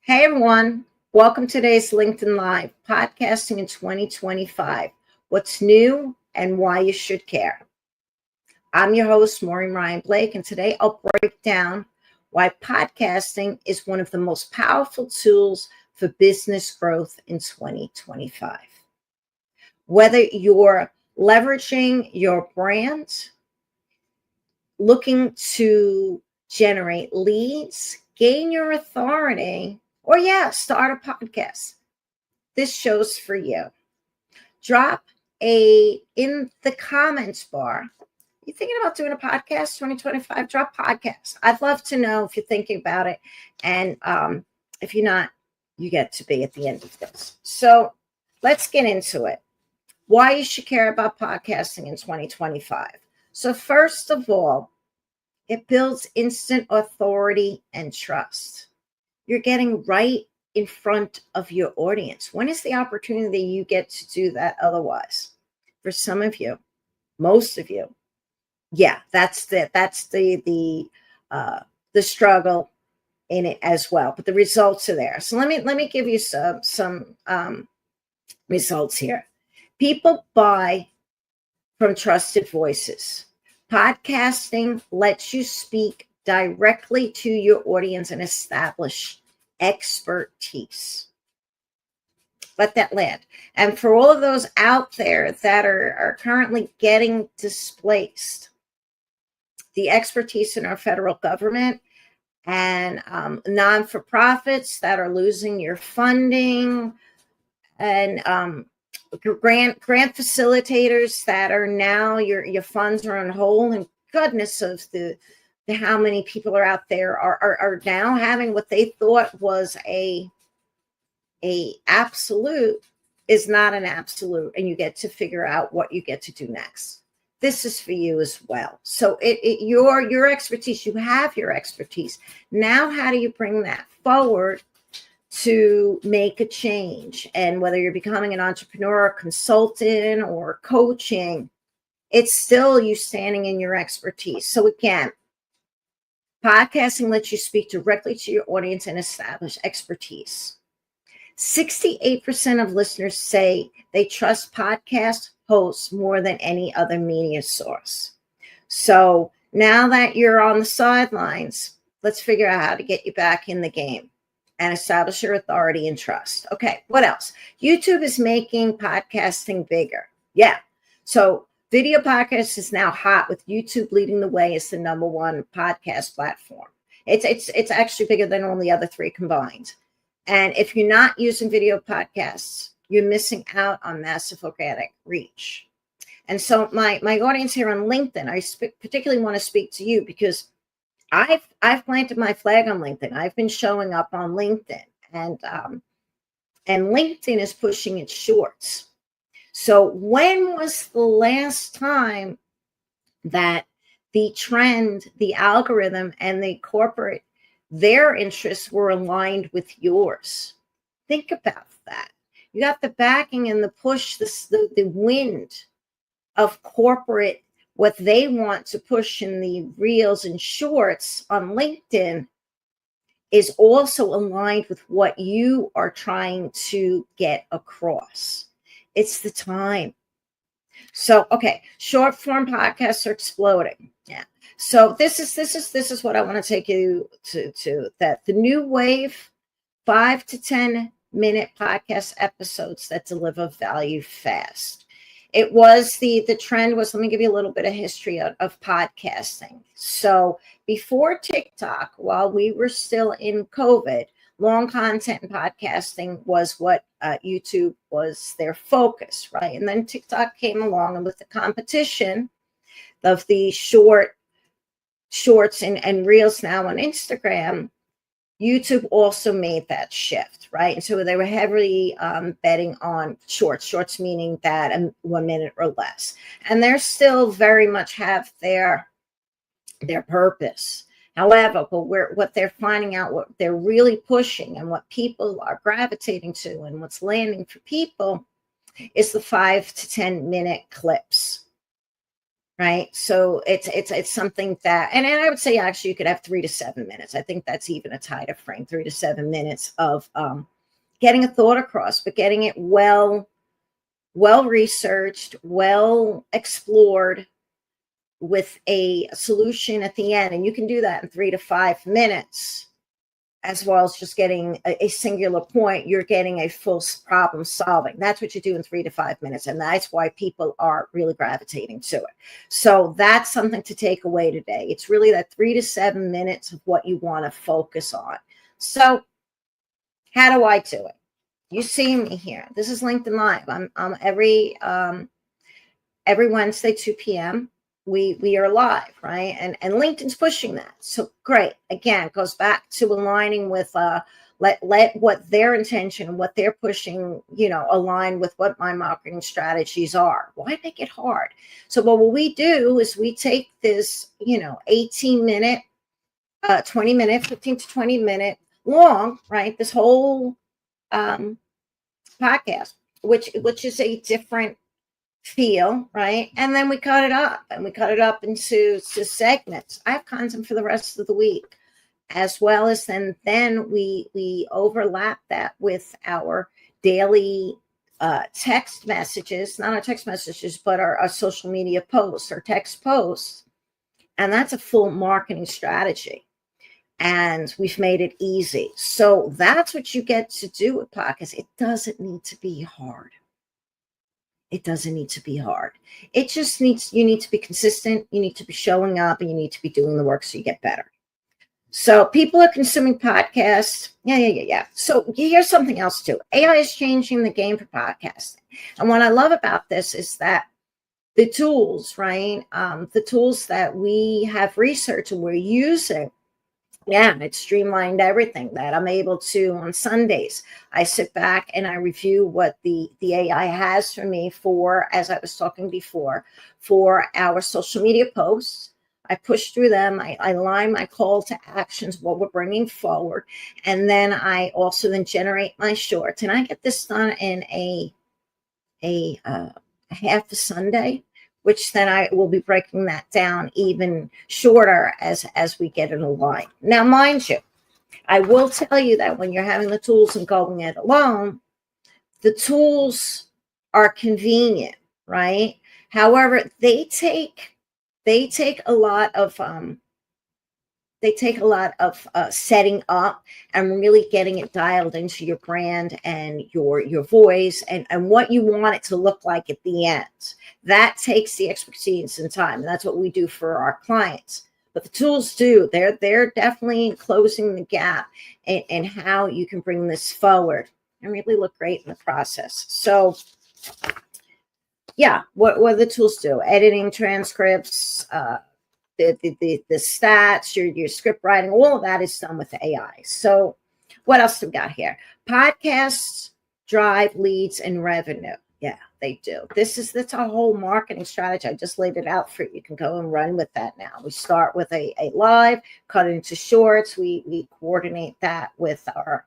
Hey everyone, welcome to today's LinkedIn Live, podcasting in 2025. What's new and why you should care. I'm your host, Maureen Ryan Blake, and today I'll break down why podcasting is one of the most powerful tools for business growth in 2025. Whether you're leveraging your brand, looking to generate leads, gain your authority, or start a podcast. This show's for you. Drop in the comments bar. You thinking about doing a podcast 2025? Drop podcast. I'd love to know if you're thinking about it. And if you're not, you get to be at the end of this. So let's get into it. Why you should care about podcasting in 2025. So first of all, it builds instant authority and trust. You're getting right in front of your audience. When is the opportunity you get to do that otherwise? For some of you, most of you, that's the struggle in it as well. But the results are there. So let me give you some results here. People buy from trusted voices. Podcasting lets you speak directly to your audience and establish expertise. Let that land. And for all of those out there that are currently getting displaced, the expertise in our federal government and non-for-profits that are losing your funding, and grant facilitators that are now your funds are on hold, and goodness of the how many people are out there are now having what they thought was a absolute is not an absolute, and you get to figure out what you get to do next. This is for you as well. So your expertise, you have your expertise. Now, how do you bring that forward to make a change? And whether you're becoming an entrepreneur, consultant, or coaching, it's still you standing in your expertise. So again, podcasting lets you speak directly to your audience and establish expertise. 68% of listeners say they trust podcast hosts more than any other media source. So now that you're on the sidelines, let's figure out how to get you back in the game and establish your authority and trust. Okay, what else? YouTube is making podcasting bigger. Yeah. So video podcast is now hot, with YouTube leading the way as the #1 podcast platform. It's actually bigger than all the other three combined. And if you're not using video podcasts, you're missing out on massive organic reach. And so my audience here on LinkedIn, I particularly want to speak to you because I've planted my flag on LinkedIn. I've been showing up on LinkedIn, and LinkedIn is pushing its shorts. So when was the last time that the trend, the algorithm, and the corporate, their interests were aligned with yours? Think about that. You got the backing and the push, the wind of corporate, what they want to push in the reels and shorts on LinkedIn is also aligned with what you are trying to get across. It's the time. So, okay, short form podcasts are exploding. Yeah. So this is what I want to take you to that the new wave, 5 to 10 minute podcast episodes that deliver value fast. It was the trend was, let me give you a little bit of history of podcasting. So before TikTok, while we were still in COVID, long content and podcasting was what YouTube was their focus, right? And then TikTok came along, and with the competition of the shorts and reels now on Instagram, YouTube also made that shift, right? And so they were heavily betting on shorts meaning that 1 minute or less. And they're still very much have their purpose. However, what they're finding out, what they're really pushing and what people are gravitating to and what's landing for people is the 5 to 10 minute clips. right? So it's something that, and I would say actually you could have 3 to 7 minutes. I think that's even a tighter frame, 3 to 7 minutes of getting a thought across, but getting it well researched, well explored, with a solution at the end. And you can do that in 3 to 5 minutes, as well as just getting a singular point. You're getting a full problem solving. That's what you do in 3 to 5 minutes. And that's why people are really gravitating to it. So that's something to take away today. It's really that 3 to 7 minutes of what you want to focus on. So how do I do it? You see me here. This is LinkedIn Live. I'm every Wednesday, 2 p.m. We are live, right? And LinkedIn's pushing that. So great. Again, it goes back to aligning with let what their intention and what they're pushing, align with what my marketing strategies are. Why make it hard? So what we do is we take this, 18-minute, 20-minute, 15 to 20-minute long, right? This whole podcast, which is a different feel, right? And then we cut it up, into segments. I have content for the rest of the week, as well as then we overlap that with our daily text messages, not our text messages, but our social media posts, our text posts. And that's a full marketing strategy. And we've made it easy. So that's what you get to do with podcasts. It doesn't need to be hard. It doesn't need to be hard. It just you need to be consistent. You need to be showing up, and you need to be doing the work so you get better. So people are consuming podcasts. Yeah. So here's something else too. AI is changing the game for podcasting. And what I love about this is that the tools, right? The tools that we have researched and we're using, it streamlined everything. That I'm able to, on Sundays, I sit back and I review what the AI has for me for, as I was talking before, for our social media posts. I push through them. I line my call to actions, what we're bringing forward. And then I also then generate my shorts. And I get this done in a half a Sunday, which then I will be breaking that down even shorter as we get it aligned. Now, mind you, I will tell you that when you're having the tools and going it alone, the tools are convenient, right? However, they take a lot of setting up and really getting it dialed into your brand and your voice and what you want it to look like at the end. That takes the expertise and time. And that's what we do for our clients. But the tools do. They're definitely closing the gap in how you can bring this forward and really look great in the process. So yeah, what the tools do: editing, transcripts, the stats, your script writing, all of that is done with the AI. So what else do we got here? Podcasts drive leads and revenue. Yeah, they do. That's a whole marketing strategy. I just laid it out for you. You can go and run with that now. We start with a live, cut it into shorts. We coordinate that with our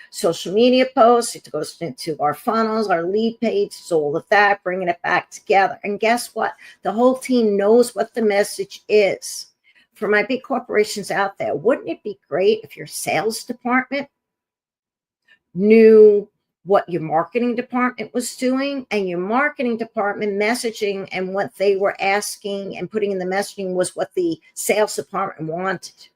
social media posts. It goes into our funnels, our lead pages, all of that, bringing it back together. And guess what? The whole team knows what the message is. For my big corporations out there, wouldn't it be great if your sales department knew what your marketing department was doing, and your marketing department messaging and what they were asking and putting in the messaging was what the sales department wanted?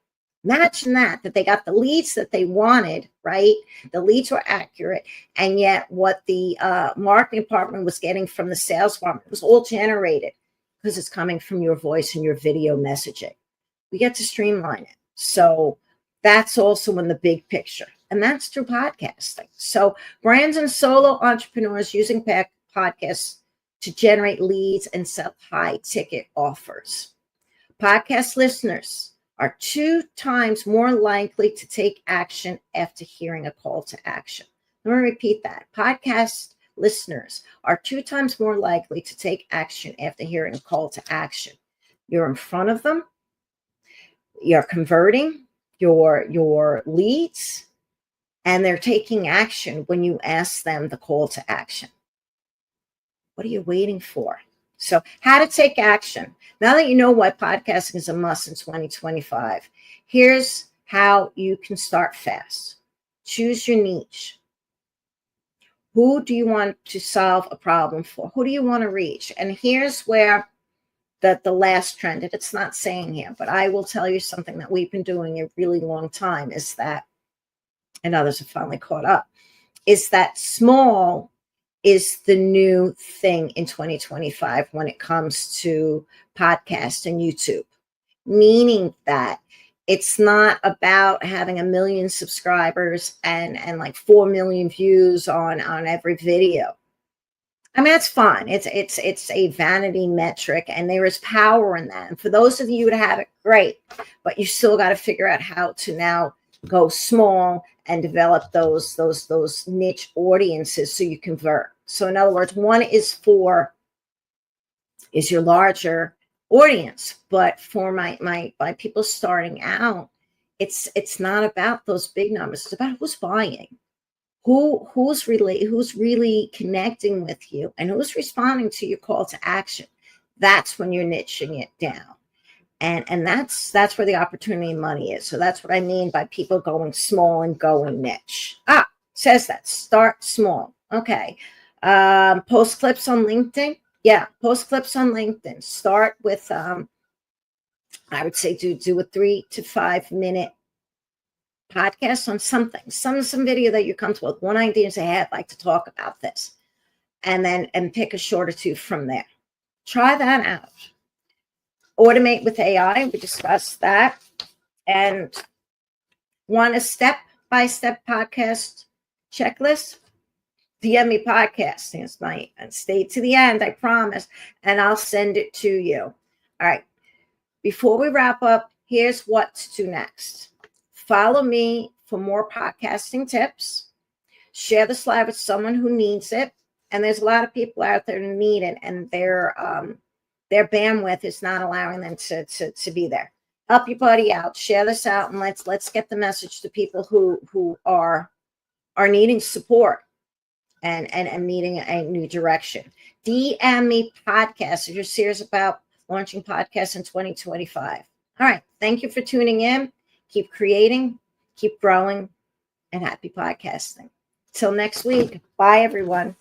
Imagine that they got the leads that they wanted, right? The leads were accurate, and yet what the marketing department was getting from the sales department was all generated because it's coming from your voice and your video messaging. We get to streamline it. So that's also in the big picture. And that's through podcasting. So brands and solo entrepreneurs using podcasts to generate leads and sell high ticket offers. Podcast listeners are 2 times more likely to take action after hearing a call to action. Let me repeat that. Podcast listeners are 2 times more likely to take action after hearing a call to action. You're in front of them. You're converting your leads, and they're taking action when you ask them the call to action. What are you waiting for? So how to take action. Now that you know why podcasting is a must in 2025, here's how you can start fast. Choose your niche. Who do you want to solve a problem for? Who do you want to reach? And here's where the last trend, and it's not saying here, but I will tell you something that we've been doing a really long time is that, and others have finally caught up, is that small is the new thing in 2025 when it comes to podcast and YouTube, meaning that it's not about having 1 million subscribers and like 4 million views on every video. I mean, that's fine. It's a vanity metric, and there is power in that. And for those of you that have it, great. But you still got to figure out how to now go small and develop those niche audiences so you convert. So in other words, one is your larger audience, but for my people starting out, it's not about those big numbers. It's about who's buying. Who's really connecting with you, and who's responding to your call to action. That's when you're niching it down, and that's where the opportunity and money is. So that's what I mean by people going small and going niche. Says that start small. Okay. Post clips on LinkedIn. Yeah, post clips on LinkedIn. Start with I would say do a 3 to 5 minute podcast on something, some video that you're comfortable with. One idea and say, hey, I'd like to talk about this, and pick a short or two from there. Try that out. Automate with AI. We discussed that. And want a step-by-step podcast checklist? DM me podcast. It's my, and stay to the end, I promise, and I'll send it to you. All right. Before we wrap up, here's what to do next. Follow me for more podcasting tips. Share the slide with someone who needs it. And there's a lot of people out there who need it, and their bandwidth is not allowing them to be there. Help your buddy out. Share this out, and let's get the message to people who are needing support and needing a new direction. DM me podcast if you're serious about launching podcasts in 2025. All right. Thank you for tuning in. Keep creating, keep growing, and happy podcasting. Till next week. Bye, everyone.